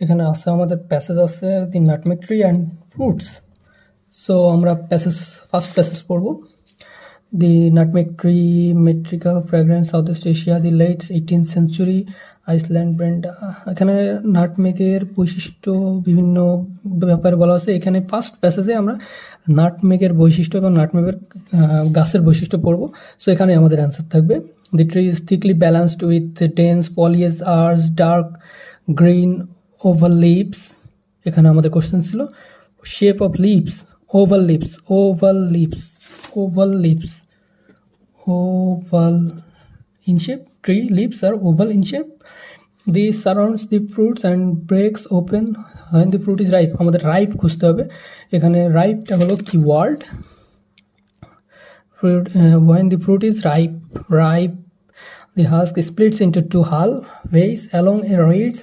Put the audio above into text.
এখানে আছে আমাদের প্যাসেজ আছে the nutmeg tree and fruits. So আমরা ফার্স্ট প্যাসেজ পড়ব। দি নাটমেগ ট্রি মেট্রিকা fragrans south east Asia the late 18th century island brand. এখানে নাটমেগের বৈশিষ্ট্য বিভিন্ন ব্যাপারে বলা আছে। এখানে ফার্স্ট প্যাসেজে আমরা নাটমেগের বৈশিষ্ট্য এবং নাটমেগের গাছের বৈশিষ্ট্য পড়ব। সো এখানে আমাদের অ্যান্সার থাকবে the tree is thickly balanced with dense foliage are dark green oval leaves. এখানে আমাদের কোশ্চেন ছিল shape of leaves, oval leaves, oval leaves, oval leaves, oval in shape. Tree leaves are oval in shape. This surrounds the fruits and breaks open when the fruit is ripe. আমাদের ripe খুঁজতে হবে। এখানে ripeটা হলো keyword. Fruit, when the fruit is ripe, the husk splits into two half ways along a ridge